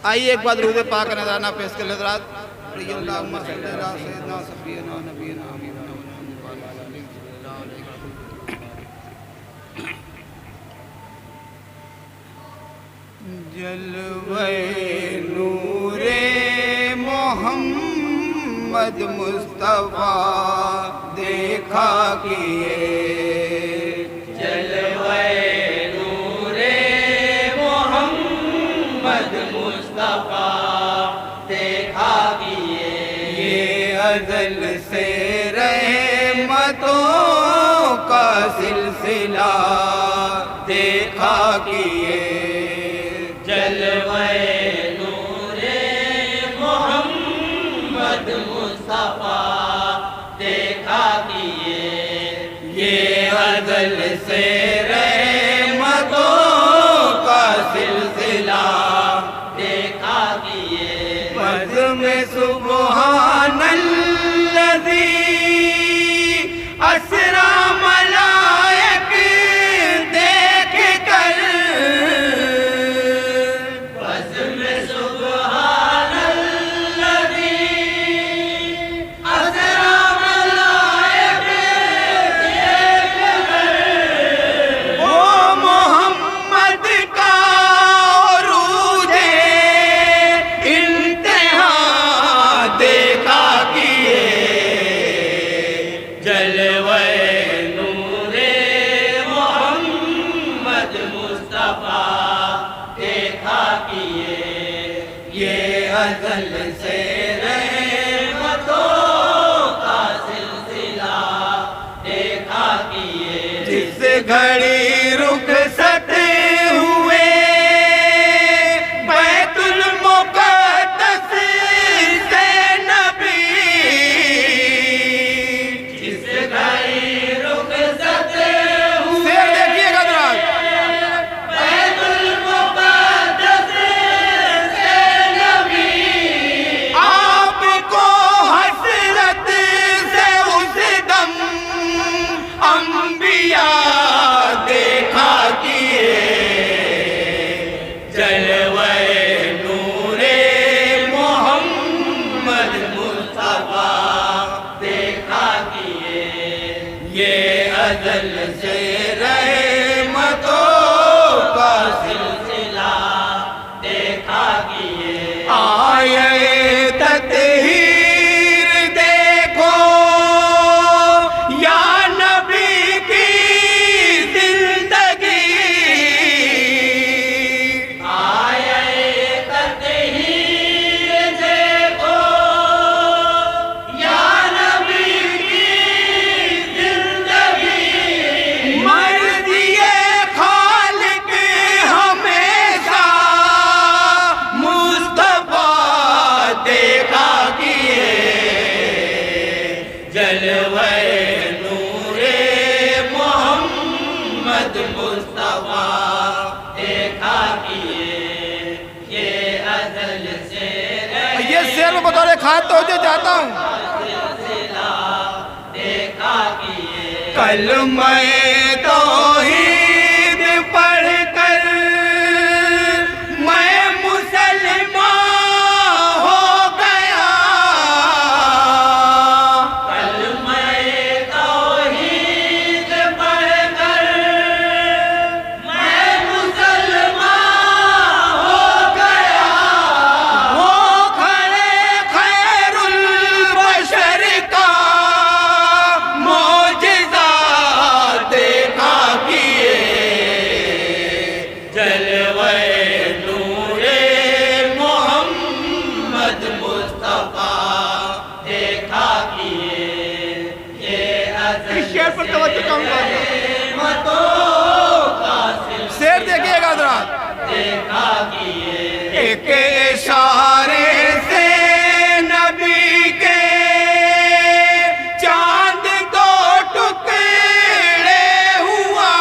آئیے ایک بار درود پاک نذرانہ پیش کر حضرات. اللہم صلی علی سیدنا صفینا نبینا حبیبنا محمد وعلی آلہ صلی اللہ علیہ وسلم. جلوہ نور محمد مصطفیٰ دیکھا کیے. جلوہ نور محمد مصطفیٰ دیکھا کیے. یہ ازل سے رحمتوں کا سلسلہ دیکھا کیے. جلوہ نور محمد مصطفیٰ دیکھا کیے. یہ ازل سے رحمتوں کا سلسلہ دیکھا کیے. بزم سبحان الذی اسریٰ ملائک دیکھ کر. بزم سبحان الذی اسریٰ ملائک دیکھ کر. وہ محمد کا عروج انتہا دیکھا کیے. جلوہ نور محمد مصطفیٰ دیکھا کیے. یہ ازل سے رحمتوں کا سلسلہ دیکھا کیے. جس گھڑی رخصت ہوئے بیت المقدس سے نبی. جس گھڑی رخصت سے دیکھیے گا حضرات. بیت المقدس سے نبی. آپ کو حسرت سے اس دم انبیاء دیکھا کیے. جلوہ نور محمد مصطفیٰ دیکھا کیے. یہ ازل سے رحمتوں کا سلسلہ دیکھا کیے. آئے تطہیر دیکھو یا نبی کی زندگی. آئے تطہیر دیکھو یا نبی کی زندگی. مرضی خالق ہمیشہ مصطفیٰ دیکھا کیے. جلوہ نور محمد مصطفیٰ دیکھا کیے. یہ ازل سے یہ شعر میں بطور خاص توجہ چاہتا ہوں. سلسلہ دیکھا کیے. کلمہ توحید پڑھ کر میں مسلمان ہو گیا. کلمہ توحید پڑھ کر میں مسلمان ہو گیا. وہ کھڑے خیر البشر کا معجزہ دیکھا کیے. جلوہ نور محمد مصطفیٰ دیکھا کیے. یہ ازل اس شعر پر توجہ کم کرنا. رحمتوں کا سلسلہ شعر دیکھیے گا حضرات. دیکھا کیے. ایک اشارے سے نبی کے چاند دو ٹکڑے ہوا.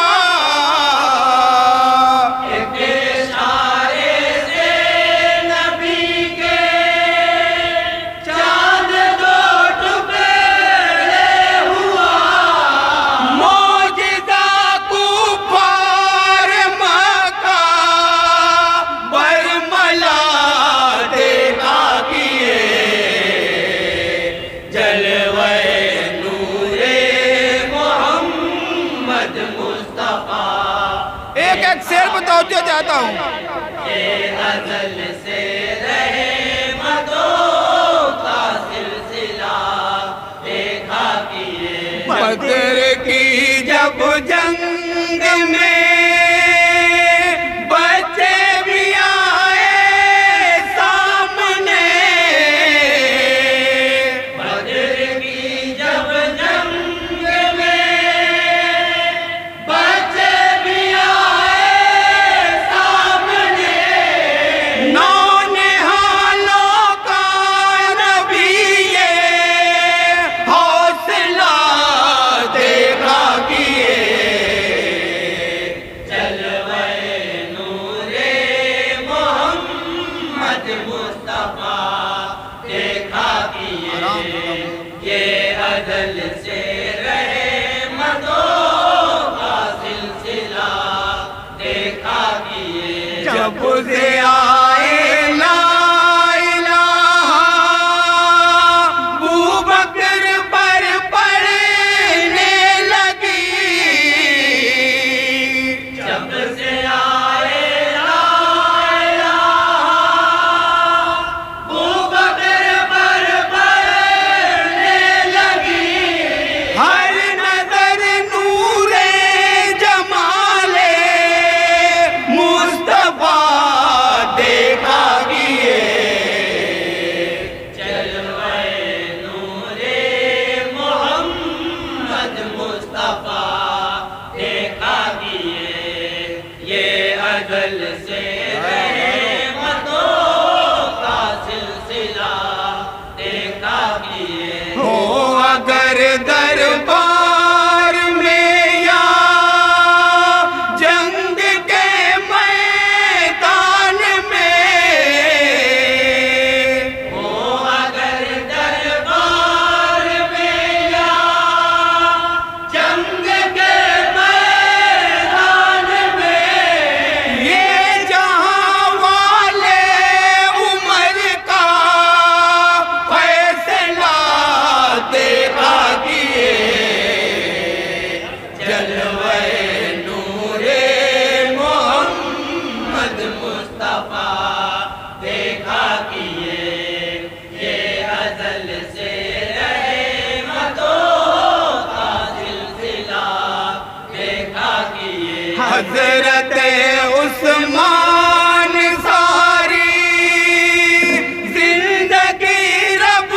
ایک اشارے سے نبی کے چاند دو ٹکڑے ہوا. معجزہ کفار مکہ برملا توجہ چاہتا ہوں. یہ ازل سے رحمتوں کا سلسلہ دیکھا کیے. بدر کی جب جنگ میں بچے بھی آئے سامنے. بدر کی جب جنگ میں بچے بھی آئے سامنے. نونہالوں کا نبی یہ حوصلہ دیکھا کیے. جلوے نور محمد مصطفیٰ دیکھا کیے. یہ عدل سے رحمتوں کا سلسلہ دیکھا کیے. جب سے آئے لا الہ ابوبکر پر پڑھنے لگی. جب سے آئے لا الہ ابوبکر پر پڑھنے لگی. ہر نظر نور جمال مصطفیٰ دیکھا کیے. جلوے نور محمد مصطفیٰ دیکھا کیے. یہ عدل سے رحمتوں کا سلسلہ دیکھا کیے. ہو اگر دربار میں یا جنگ کے میدان میں ہو اگر دربار میں یا جنگ کے میدان میں. یہ جہاں والے عمر کا فیصلہ دیکھا کیے. جلوے نور محمد مصطفیٰ دیکھا کیے. یہ ازل سے رحمتوں کا سلسلہ دیکھا کیے. حضرت عثمان ساری زندگی رب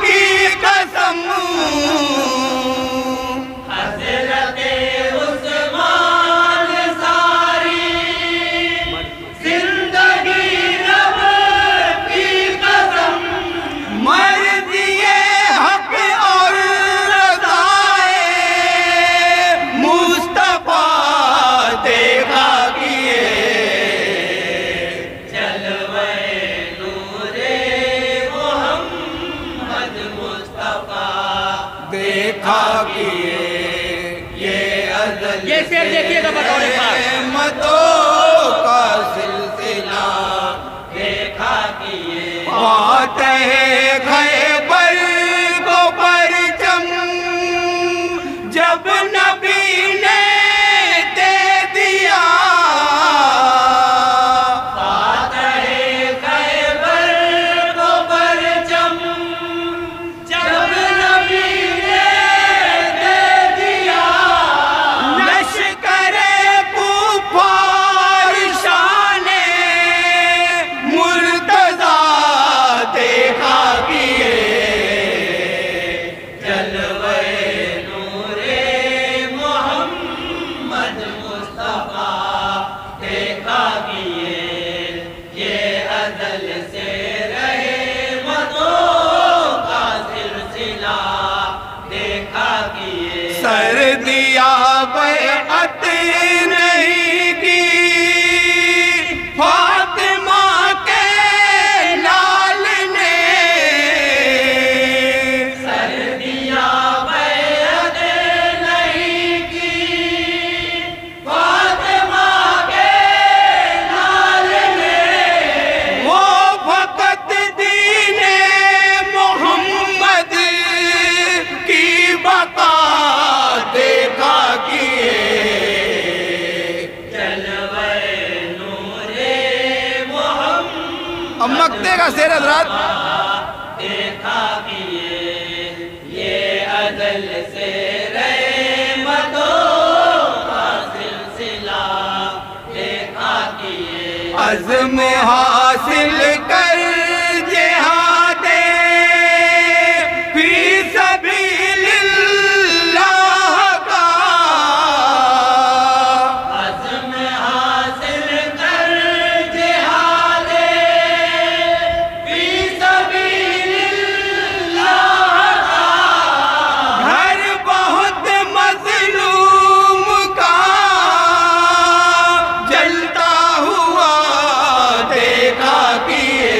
کی قسم. حضرت عثمان ساری زندگی رب کی قسم. مرضی حق اور رضائے مصطفیٰ دیکھا کیے. جلوے نور محمد مصطفیٰ دیکھا کیے. یہ ازل یہ شعر دیکھیے گا بطور خاص. رحمتوں کا سلسلہ دیکھا کیے. فاتح خیبر کو پرچم جب نبی نے دے دیا. فاتح خیبر کو پرچم جب نبی نے دے دیا. لشکر اب مکتے کا شعر حضرات دیکھا کیے یہ ازل سے رحمتوں کا سلسلہ دیکھا کیے عزم حاصل کر جہاد فی سبیل اللہ کا عزم حاصل کر جہاد فی سبیل اللہ کا گھر بہت مظلوم کا جلتا ہوا دیکھا کیے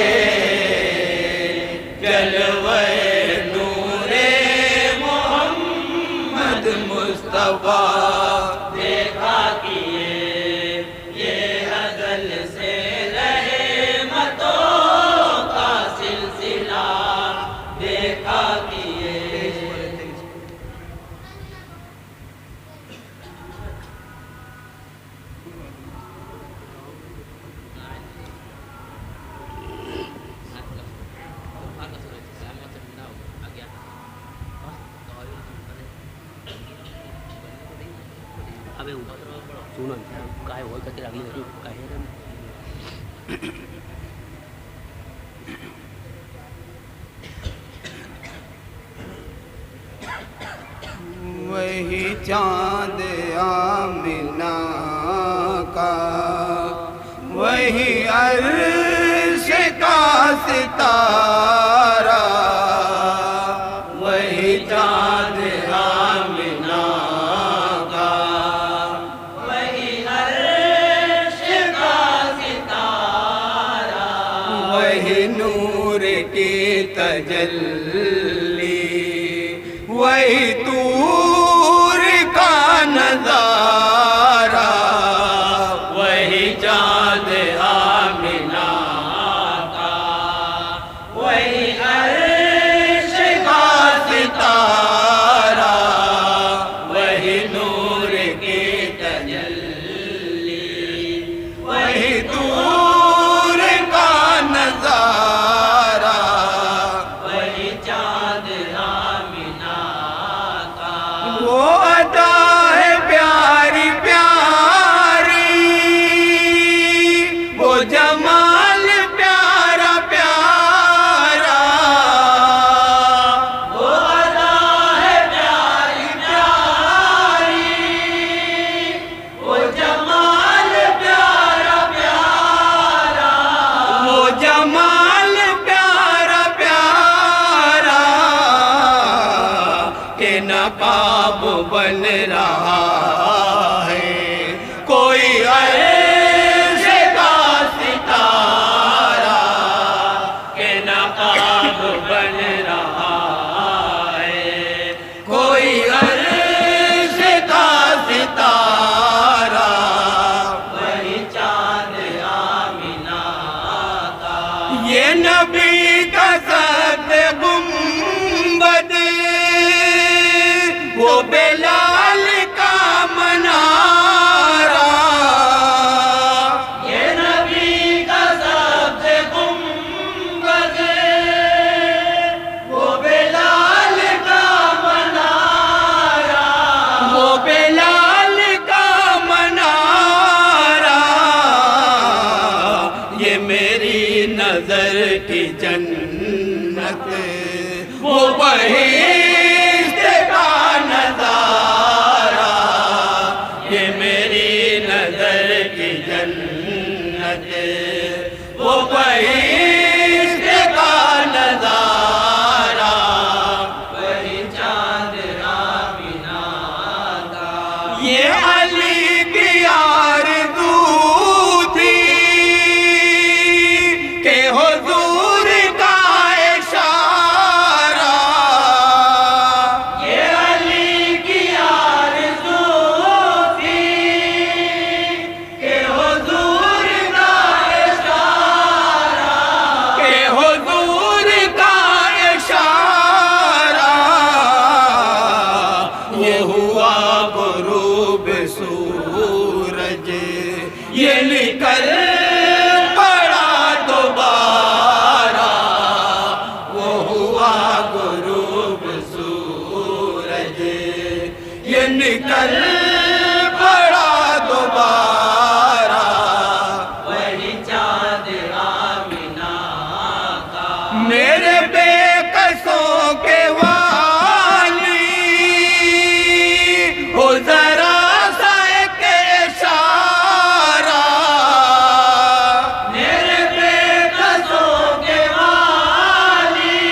جلوہ نور محمد مصطفیٰ دیکھا کیے یہ ازل سے رحمتوں کا سلسلہ دیکھا کیے હવે સુનો કાંઈ હોય કચરા આગલી કાંઈ وہی چاند آمنہ کا وہی عرش کا ستارہ وہی چاند آمنہ کا وہی عرش کا ستارہ وہی نور کی تجلی وہی طور کا نظارہ وہی چاند آمنہ کا وہی عرش کا ستارہ وہی نور کی تجلی وہی طور کا نظارہ وہی چاند آمنہ کا وہ عطا ہے پیاری پیاری وہ جمال پیارا پیارا وہ ادا ہے پیاری پیاری وہ جمال پیارا پیارا وہ جمال پیارا پیارا کہ نقاب بن رہا ہے کوئی عرش کا ستارہ کہ نقاب بن رہا ہے کوئی عرش کا ستارہ وہی چاند آمنہ کا یہ نبی کا سد گنبد وہ بلال کا منارہ یہ نبی کا سبز گنبد وہ بلال کا منارہ وہ بلال کا منارہ یہ میری نظر کی جنت وہ بہشت کا نظارہ یہ میری نظر کی جنت وہ بہشت کا نظارہ وہی چاند آمنہ کا یہ علی کی آرزو تھی کہ حضور کا اشارہ میرے بے قصوں کے والی ہو ذرا سا ایک اشارہ میرے بے قصوں کے والی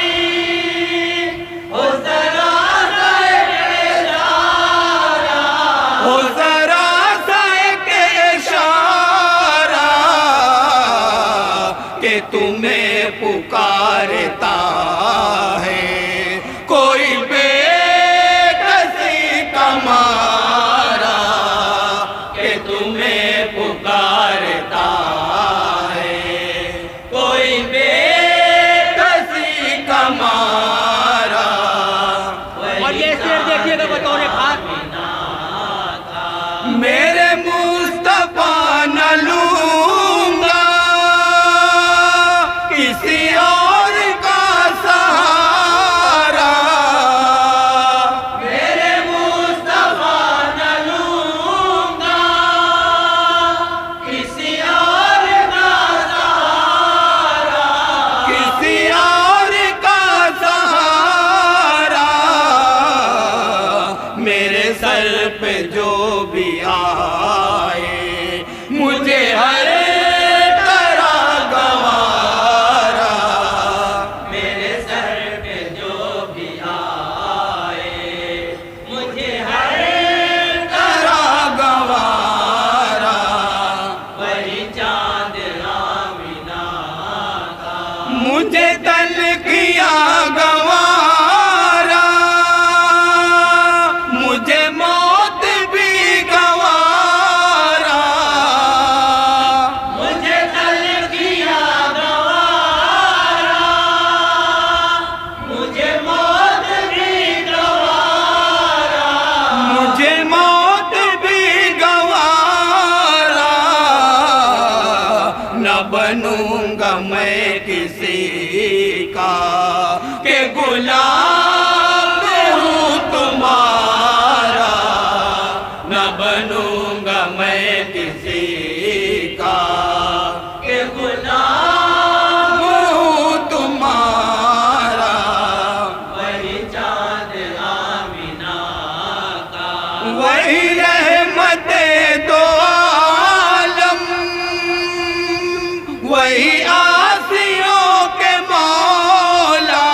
ہو ذرا سا ایک اشارہ ہو ذرا سا ایک اشارہ کہ تمہیں پکارتا ہے کوئی بے کسی کمارا کہ تمہیں پکارتا ہے کوئی بے کسی کمارا اور یہ شعر دیکھیے گا بطور خاص میرے مصطفیٰ نہ لوں گا کسی اور کا سہارا میرے مصطفیٰ نہ لوں گا کسی اور کا سہارا کسی اور کا سہارا میرے سر پہ جو بھی آئے مجھے ہر طرح گوارا میرے سر پہ جو بھی آئے مجھے ہر طرح گوارا وہی چاند آمینہ کا مجھے تل کیا گوارا مجھے موت بھی گوارا مجھے تل کیا گوارا مجھے موت بھی گوارا مجھے موت بھی گوارا نہ بنوں گا میں کسی کا کہ غلام ہوں تمہارا نہ بنوں گا میں کسی کا کہ غلام ہوں تمہارا وہی چاند آمینہ کا وہی رحمت دو عالم وہی آسیوں کے مولا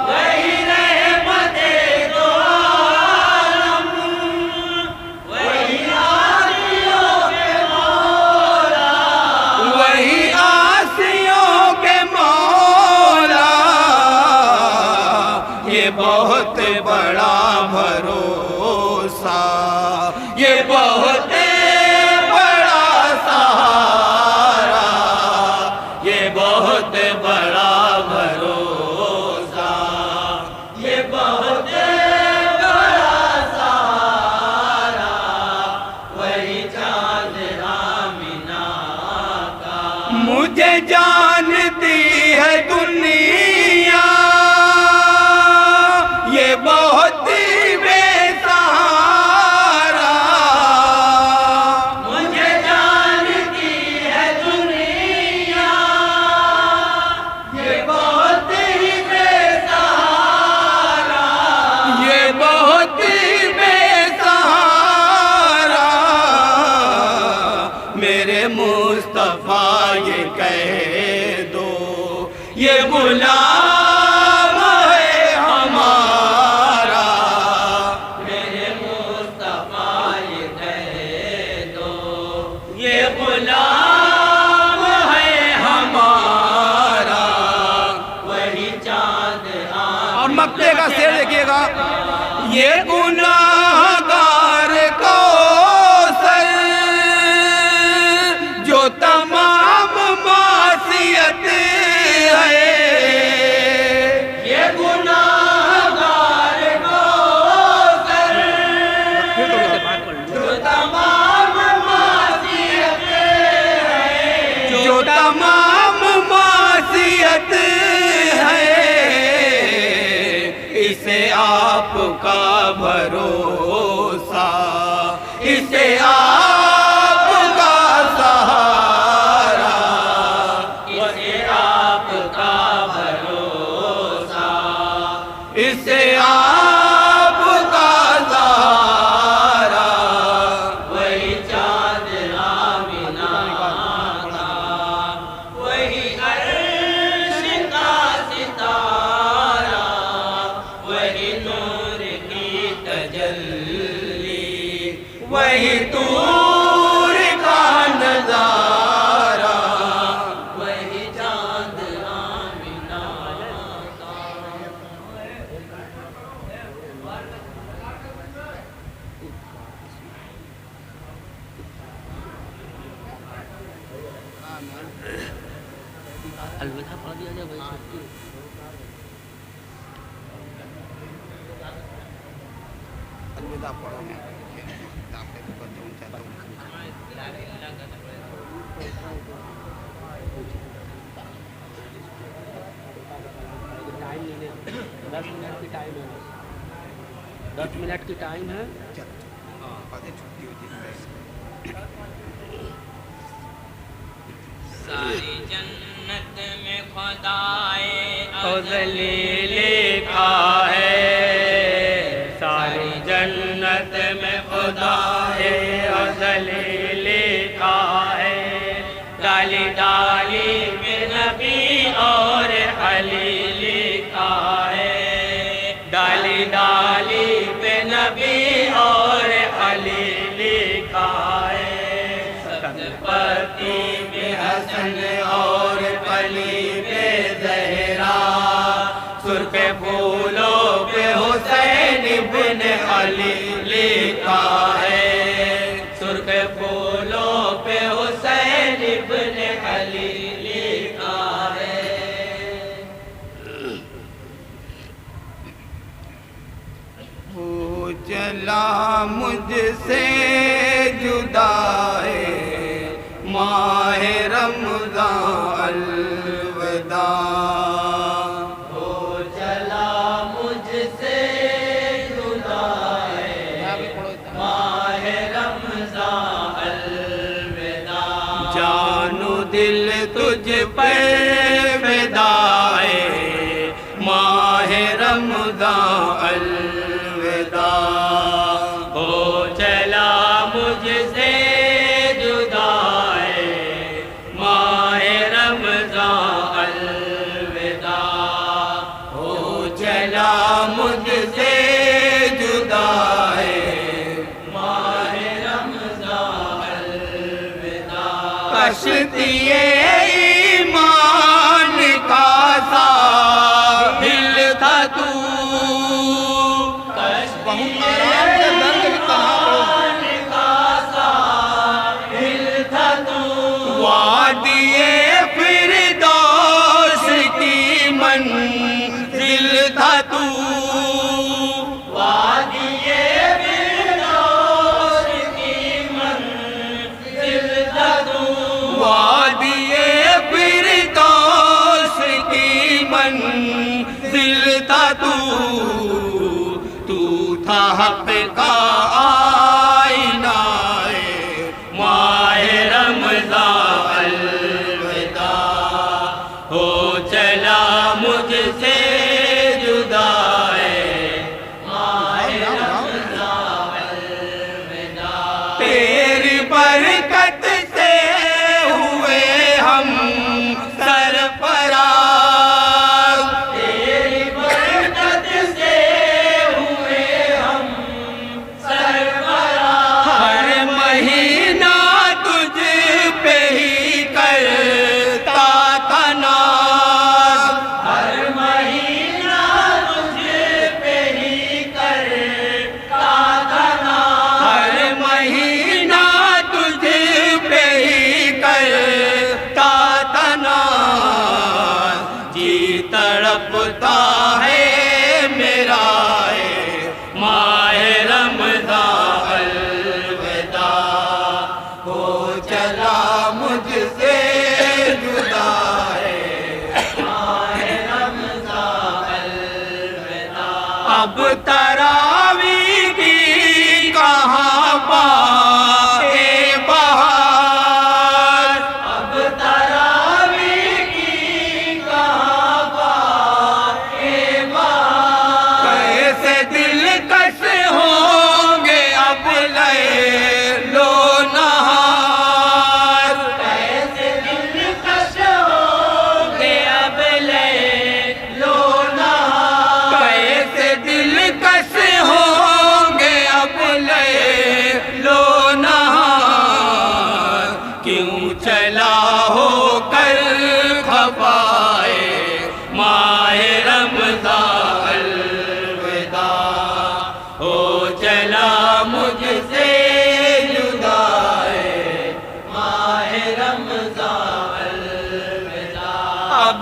وہی رحمت دو عالم وہی آسیوں کے مولا وہی آسیوں کے مولا یہ بہت بڑا بھروسہ یہ بہت بڑا سہارا یہ بہت بڑا بھروسہ یہ بہت بڑا سہارا وہی چاند آمینہ کا مجھے جانتی ہے دنیا یہ بہت بے سہارا مجھے جانتی ہے دنیا یہ بہت ہی بے سہارا یہ بہت بے سہارا میرے مصطفیٰ یہ کہہ دو یہ غلام ہے ہمارا میرے مصطفیٰ یہ کہہ دو یہ غلام ہے ہمارا وہی چاند اور مکتے کا شعر دیکھیے گا یہ گناہگار کوثر جو تمام معصیت ہے یہ گناہگار کوثر جو تمام معصیت ہے جو تمام معصیت ہے اسے آپ کا بھروسہ اسے آپ کا سہارا اسے آپ الوداع پڑھ دیا جائے وہی چھٹی الوداع پڑھو میں آپ کے بچوں چاہتا ہوں ٹائم نہیں ہے 10 منٹ کی ٹائم ہے 10 منٹ کی ٹائم ہے چھٹی ہوتی ہے ساری جنت میں خدائے ازلی لکھا ہے ساری جنت میں خدائے ازلی لکھا ہے ڈالی ڈالی میں نبی اور علی لکھا ہے ڈالی ڈالی پہ نبی اور علی لکھا ہے سبزپتی پہ حسن اور علی پہ زہرا سرخ پھولوں پہ حسین ابن علی لکھا ہے سرخ پھولوں پہ حسین ابن علی لکھا ہے وہ چلا مجھ سے جدا ہے ماہ رمضان الوداع وہ چلا مجھ سے جدا ہے ماہ رمضان الوداع جان و دل تجھ پر فدا ہے ماہ رمضان الوداع ہو چلا مجھ سے جدا ہے ماہ رمضان الوداع ہو چلا مجھ سے جدا ہے ماہ رمضان الوداع کشتی ایمان کا ساحل تھا تو بہت آرام سے درد بھی وادی فردوس کی منزل تھا تو وادی فردوس کی منزل تھا تو وادی فردوس کی منزل تھا تو تھا حق کا آئینہ ماہ رمضان الوداع ہو چلا مجھ سے جدا ہے ماہ رمضان الوداع تیری برکت سے ہوئے ہم سرفراز تیری برکت سے ہوئے ہم سرفراز ہر مہینہ تجھ پہ ہی کرتا تھا ناز ہر مہینہ تجھ پہ ہی کرتا تھا ناز ہر مہینہ تجھ پہ ہی کرتا تھا ناز جی تڑپتا ہے میرا ماہ رمضان الوداع ہو چلا مجھ سے جدا ہے ماہ رمضان الوداع اب تراویح کی کہاں باتیں بہار اب تراویح کی کہاں باتیں بہار کیسے دلکش ہوں گے اب لیل و نہار کیسے دلکش ہوں گے اب لیل و نہار کیسے دلکش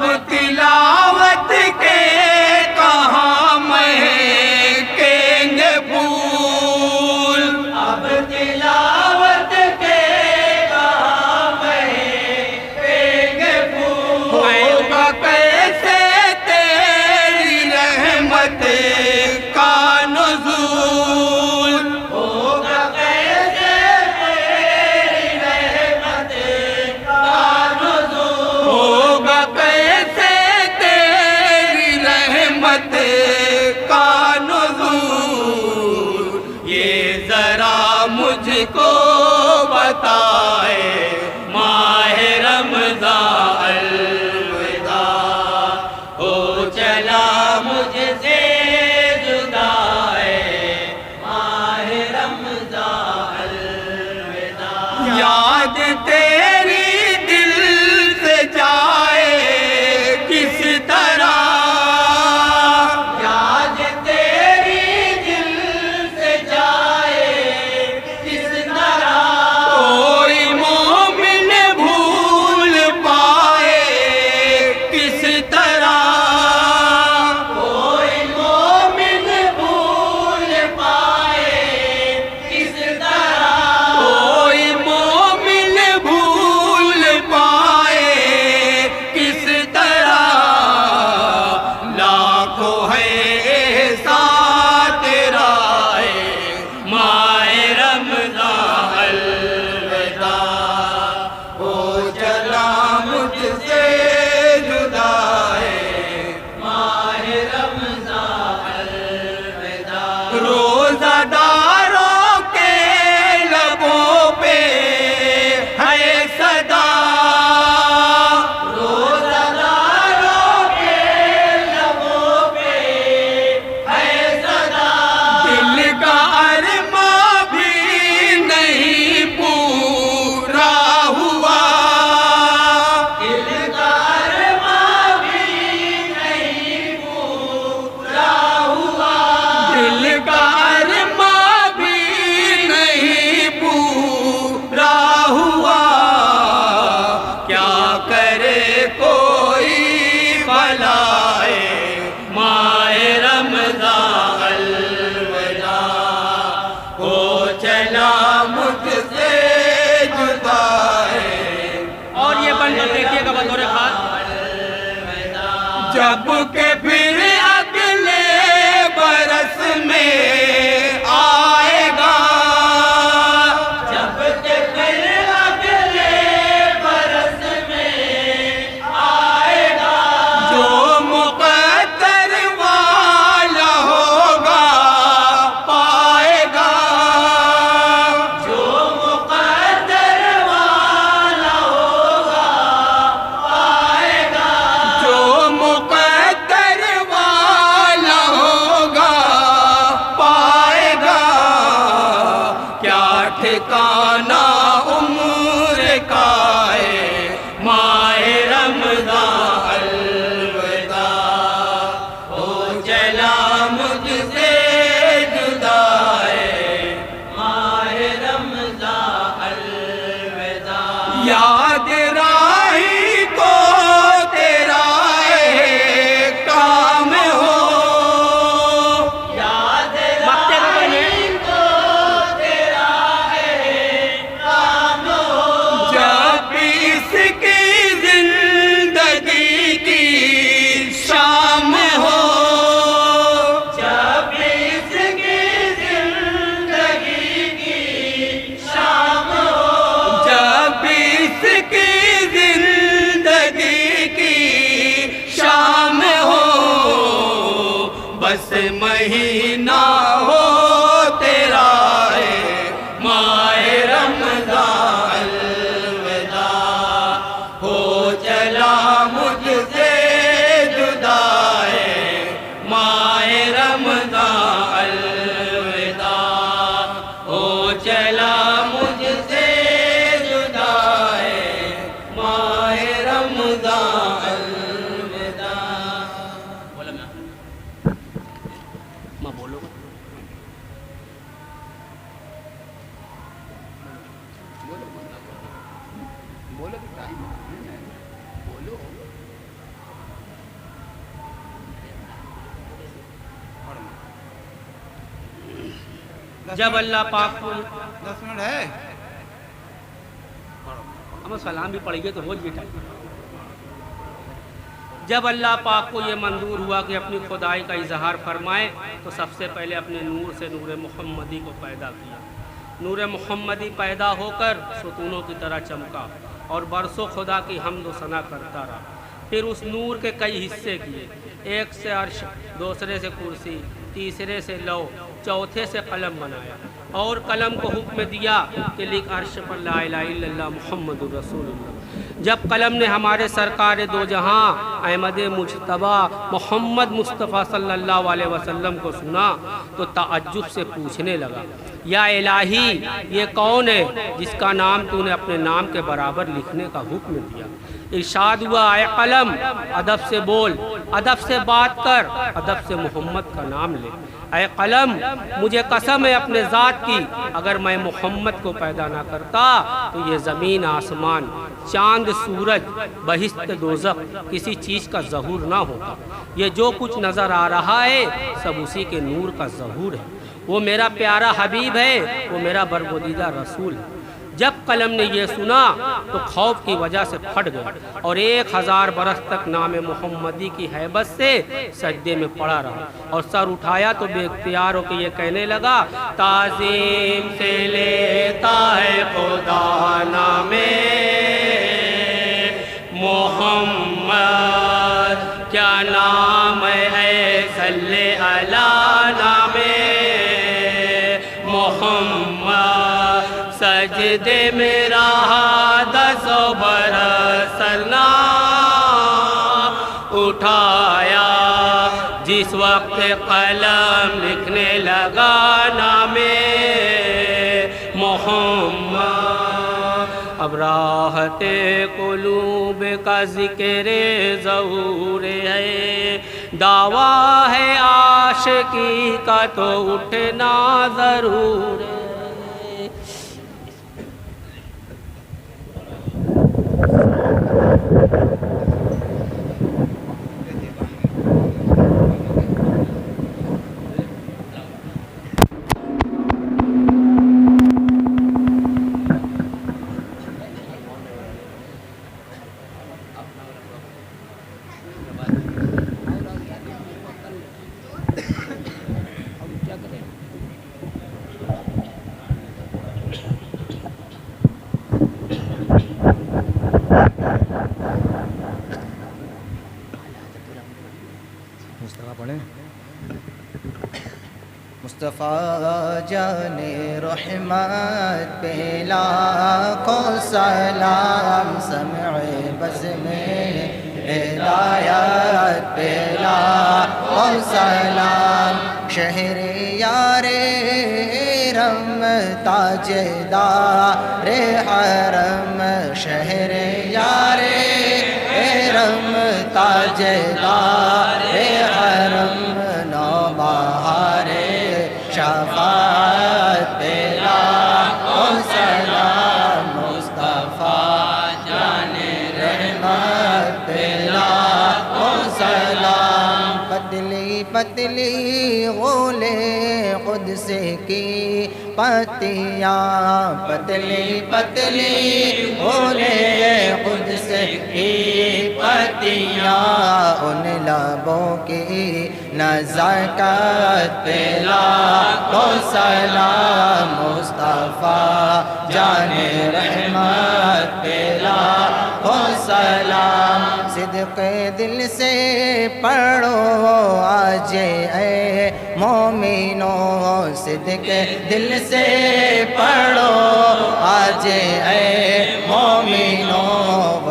اب تلاوت کے کہاں مہکیں گے پھول، اب تلاوت کے کہاں مہکیں گے پھول، ہوگا کیسے تیری رحمت کا نزول، ہوگا کیسے تیری رحمت کا نزول، ہوگا کیسے تیری رحمت کا نزول، یہ ذرا مجھ کو بتائے ماہ رمضان الوداع، ہو چلا مجھ سے جدا ہے ماہ رمضان الوداع، یاد تیری دل سے جائے کس طرح، یاد تیری دل سے جائے کس طرح، کوئی مومن بھول پائے کس طرح، کوئی مومن بھول پائے کس طرح، کوئی مومن بھول پائے کس طرح، لاکھوں ہے احسان تیرا ہے ماہ رمضان الوداع، ہو چلا مجھ سے جدا ہے ماہ رمضان الوداع، روزہ داروں کے لبوں پہ ہے صدا، روزہ داروں کے لبوں پہ ہے صدا، دل کا ارماں بھی نہیں پورا ہوا، دل کا ارماں بھی نہیں پورا ہوا، دل کا ارماں بھی نہیں پورا ہوا، کیا کرے کوئی بھلائے ماہ رمضان الوداع، ہو چلا مجھ سے جدا ہے، اور یہ بن کر دیکھیے گا بطور خاص، جب کہ پھر اگلے برس میں آئے گا، جب کہ پھر اگلے برس میں آئے گا، جو مقدر والا ہوگا پائے گا، جو مقدر والا ہوگا پائے گا، جو مقدر والا ہوگا پائے گا، کیا ٹھکانہ عمر کا ہے ماہ رمضان الوداع، ہو چلا مجھ سے جدا ہے ماہ رمضان الوداع، یاد راہی کو تیرا کام ہو، یاد مکتے کو بنے راہی کو تیرا ہے کام ہو، جب اس کی زندگی کی شام ہو، جب اس کی زندگی کی شام ہو، جب اس کی زندگی کی شام ہو، بس مہینہ ہو تیرا ہے ماہ رمضان الوداع، ہو چلا مجھ سے جدا ہے ماہ رمضان الوداع، ہو چلا مجھ سے جدا ہے ماہ رمضان الوداع۔ بولا میں بولو جب اللہ پاک کو 10 منٹ ہے. ہم سلام بھی پڑھیں گے تو روز یہ ٹائم. جب اللہ پاک کو یہ منظور ہوا کہ اپنی خدائی کا اظہار فرمائے تو سب سے پہلے اپنے نور سے نور محمدی کو پیدا کیا. نور محمدی پیدا ہو کر ستونوں کی طرح چمکا اور برسوں خدا کی حمد و ثنا کرتا رہا. پھر اس نور کے کئی حصے کیے. ایک سے عرش، دوسرے سے کرسی، تیسرے سے لو، چوتھے سے قلم بنایا اور قلم کو حکم دیا کہ لکھ عرش پر لا الہ الا اللہ محمد الرسول اللہ. جب قلم نے ہمارے سرکار دو جہاں احمد مجتبی محمد مصطفیٰ صلی اللہ علیہ وسلم کو سنا تو تعجب سے پوچھنے لگا، یا الہی یہ کون ہے جس کا نام تو نے اپنے نام کے برابر لکھنے کا حکم دیا؟ ارشاد ہوا، اے قلم ادب سے بول، ادب سے بات کر، ادب سے محمد کا نام لے. اے قلم مجھے قسم ہے اپنے ذات کی، اگر میں محمد کو پیدا نہ کرتا تو یہ زمین آسمان، چاند سورج، بہشت دوزخ کسی چیز کا ظہور نہ ہوتا. یہ جو کچھ نظر آ رہا ہے سب اسی کے نور کا ظہور ہے. وہ میرا پیارا حبیب ہے، وہ میرا برگزیدہ رسول ہے. جب قلم نے یہ سنا تو خوف کی وجہ سے پھٹ گیا اور 1000 برس تک نام محمدی کی ہیبت سے سجدے میں پڑا رہا اور سر اٹھایا تو بے اختیار ہو کے یہ کہنے لگا، تعظیم سے لیتا ہے خدا نام محمد، کیا نام ہے صلی علی نام محمد. سجدے میں رہا 10 برس نام اٹھایا، جس وقت قلم لکھنے لگا نام محمد. اب راحت قلوب کا ذکر ظہور ہے، دعویٰ ہے عاشقی کا تو اٹھنا ضرور ہے. مصطفیٰ جان رحمت پہ لاکھوں سلام، سمع بز میں ہدایت پہ لاکھوں سلام. شہر یار رم تاجدار حرم، شہر یار رم تاجدار حرم، نوبہار شفاعت پہ لاکھوں سلام. مصطفیٰ جان رحمت پہ لاکھوں سلام. پتلی پتلی غولے قدس کی پتیاں، پتلی پتلی غولے قدس کی پتیاں، ان لبوں کی نزاکت پہ لاکھوں سلام. مصطفیٰ جان رحمت پہ لاکھوں سلام. صدق دل سے پڑھو آج اے مومنوں، صدق دل سے پڑھو آج اے مومنوں.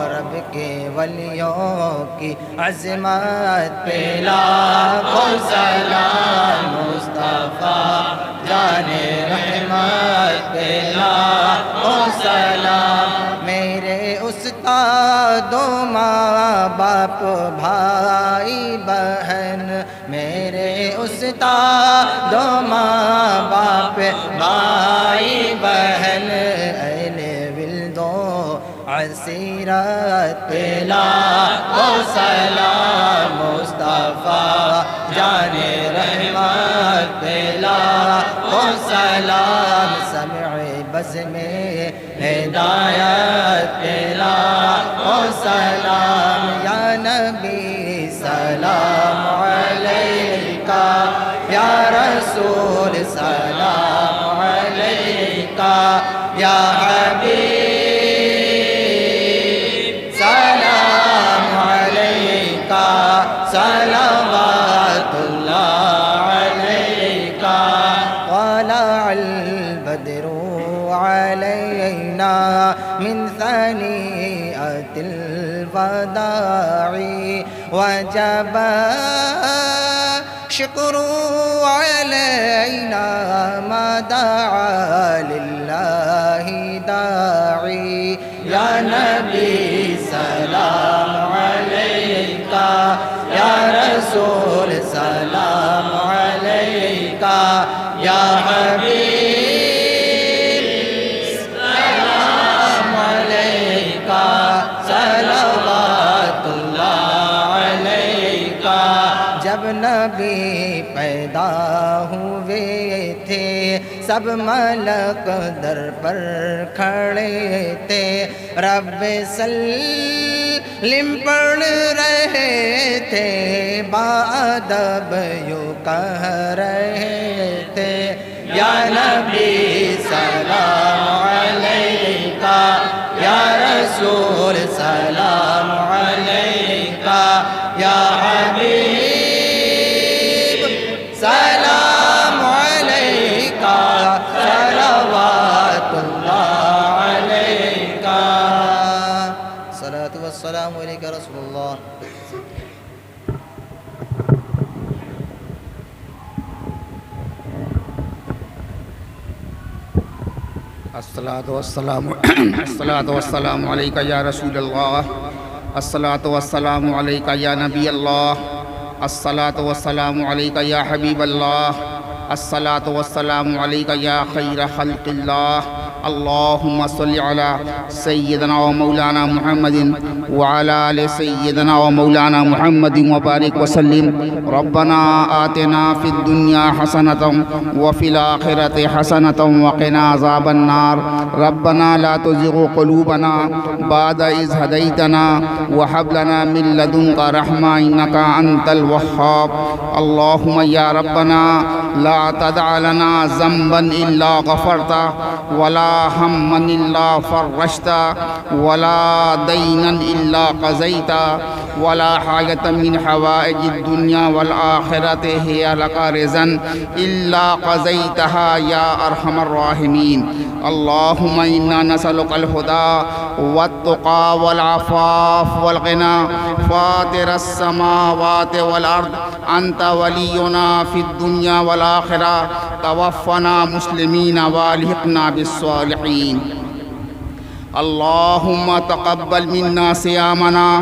رب کے ولیوں کی عظمت پہ لاکھوں سلام. مصطفیٰ جان رحمت پہ لاکھوں سلام. میرے استاد و ماں باپ بھائی بہن، میرے استاد و ماں باپ بھائی بہن، اہل ولد و عشیرت پہ لاکھوں سلام. مصطفیٰ جان رحمت پہ لاکھوں سلام. بزم ہدایت لاکھوں سلام یا نبی سلام علیکہ یا رسول سلام علیکہ یا حبیب سلام علیکہ صلوات اللہ علیکہ طلع البدر علينا من ثنيئة الوداع وجب شكر علينا ما دعا لله داعي يا نبي سلام عليك يا رسول سلام عليك يا حبيب سلام عليك صلوات الله عليك جب نبی پیدا ہوئے تھے سب ملک در پر کھڑے تھے رب سلم پڑھ رہے تھے بادب یوں کہہ رہے تھے یا نبی سلام علیکہ یا رسول سلام علیکہ یا حبیب سلام علیکہ صلوات اللہ علیکہ صلاۃ والسلام علیکہ رسول اللہ الصلاة والسلام علیکہ یا رسول اللہ الصلاة والسلام علیکہ یا نبی اللہ الصلاة والسلام علیکہ یا حبیب اللہ الصلاة والسلام علیکہ یا خیر خلق اللہ اللہم صلی علی سیدنا و مولانا محمد وعلی آل سیدنا و مولانا محمد وبارک وسلم ربنا آتنا فی الدنیا حسنة وفی الآخرة حسنة وقنا عذاب النار ربنا لا تزغ قلوبنا بعد إذ هديتنا وهب لنا من لدنك رحمة إنك أنت الوهاب اللهم يا ربنا لا تدع لنا ذنبا إلا غفرته ولا هما إلا فرجته ولا دينا إلا قضيته ولا حاجة من حوائج الدنيا والآخرة هي لك رضا إلا قضيتها يا أرحم الراحمين اللهم إنا نسألك الهدى والتقى والعفاف والغنى فاطر السماوات والأرض أنت ولينا في الدنيا والآخرة توفنا مسلمين والحقنا بالصالحين اللهم تقبل منا صيامنا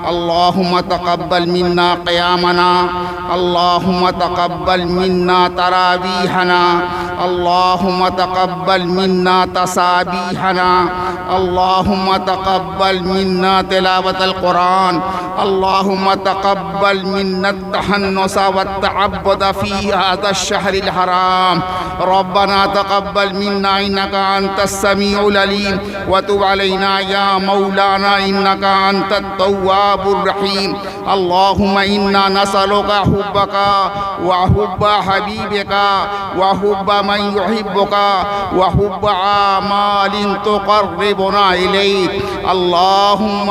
اللهم تقبل منا قيامنا اللهم تقبل منا تراويحنا اللهم تقبل منا تسابيحنا اللهم تقبل منا تلاوة القرآن اللهم تقبل منا التحنس والتعبد في هذا الشهر الحرام ربنا تقبل منا إنك أنت السميع العليم وتب علينا يا مولانا إنك أنت التواب الرحيم اللهم إنا نسألك حبك وحب حبيبك وحب من يحبك وحب أعمال تقربنا إليك اللهم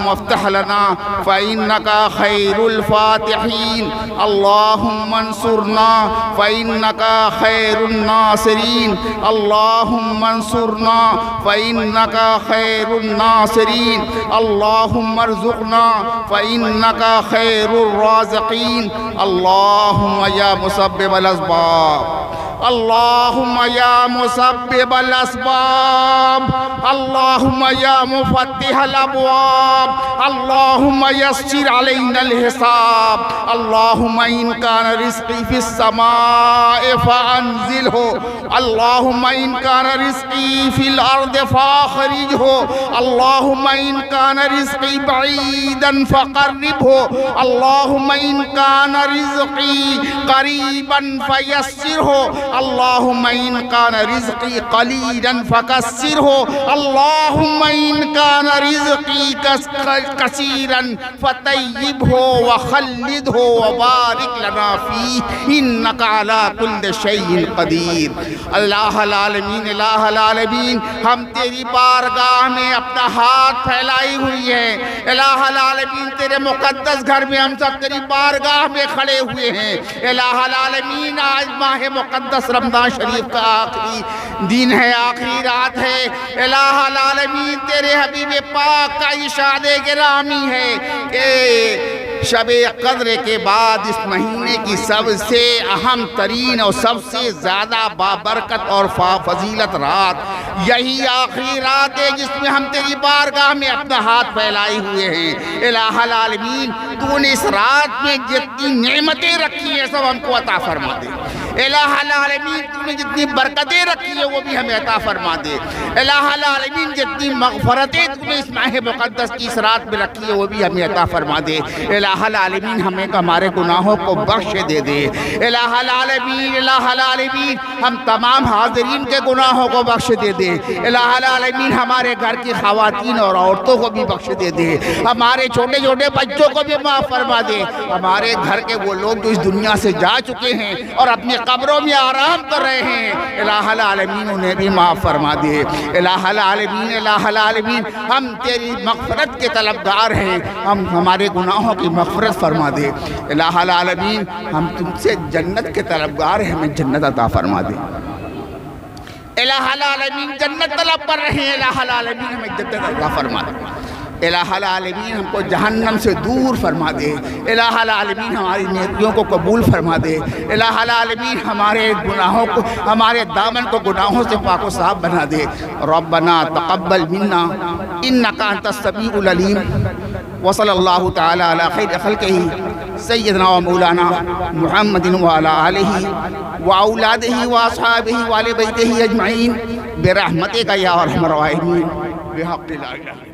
افتح لنا فإنك خير الفاتحين اللهم انصرنا فإنك خير الناصرين اللهم انصرنا فإنك خير الناصرين اللهم ارزقنا فإنك خير الرازقين اللهم يا مسبب الأسباب اللهم يا مسبب الأسباب اللهم يا مفتح الأبواب اللهم يسر علينا الحساب اللهم إن كان رزقي في السماء فأنزله اللهم إن كان رزقي في الأرض فأخرجه اللهم إن كان رزقي بعيدا فقربه اللهم إن كان رزقي قريبا فيسره اللہم ان کان رزقی قلیلا فکسرہ اللہم ان کان رزقی کثیرا فطیبہ وخلدہ وبارک لنا فیہ انک علی کل شیء قدیر۔ اللہ العالمین الہ العالمین ہم تیری بارگاہ میں اپنا ہاتھ پھیلائی ہوئی ہے، الہ العالمین تیرے مقدس گھر میں ہم سب تیری بارگاہ میں کھڑے ہوئے ہیں۔ الہ العالمین آج ماہ مقدس رمضان شریف کا آخری دن ہے، آخری رات ہے۔ الہ العالمین تیرے حبیب پاک کا ارشاد گرامی ہے کہ شب قدر کے بعد اس مہینے کی سب سے اہم ترین اور سب سے زیادہ بابرکت اور فضیلت رات یہی آخری رات ہے جس میں ہم تیری بارگاہ میں اپنا ہاتھ پھیلائے ہوئے ہیں۔ الہ العالمین تو نے اس رات میں جتنی نعمتیں رکھی ہیں سب ہم کو عطا فرما دے۔ الہ العالمین تو نے جتنی برکتیں رکھی ہیں وہ بھی ہمیں عطا فرما دے۔ الہ العالمین جتنی مغفرتیں تو نے اس ماہ مقدس کی اس رات میں رکھی ہے وہ بھی ہمیں عطا فرما دے۔ الہ العالمین ہمیں ہمارے گناہوں کو بخش دے دے۔ الہ العالمین ہم تمام حاضرین کے گناہوں کو بخش دے دے۔ الہ العالمین ہمارے گھر کی خواتین اور عورتوں کو بھی بخش دے دے، ہمارے چھوٹے چھوٹے بچوں کو بھی معاف فرما دے، ہمارے گھر کے وہ لوگ جو اس دنیا سے جا چکے ہیں اور اپنی قبروں میں آرام کر رہے ہیں الہ العالمین انہیں بھی معاف فرما دے۔ الہ العالمین ہم تیری مغفرت کے طلبگار ہیں، ہم ہمارے گناہوں کی مغفرت فرما دے۔ الہ العالمین ہم تم سے جنت کے طلبگار ہیں، ہمیں جنت عطا فرما دے۔ الہ العالمین جنت طلب کر رہے ہیں، الہ العالمین ہمیں جنت عطا فرما دے۔ الہ العالمین ہم کو جہنم سے دور فرما دے۔ الہ العالمین ہماری نیکیوں کو قبول فرما دے۔ الہ العالمین ہمارے گناہوں کو، ہمارے دامن کو گناہوں سے پاک و صاف بنا دے۔ ربنا تقبل منا انک انت السمیع العلیم۔ وصلی اللہ تعالی علی خیر خلقہ سیدنا و مولانا محمد وعلی آلہ واولادہ واصحابہ وآل بیتہ اجمعین برحمتک یا ارحم الراحمین بحق لا الہ الا انت۔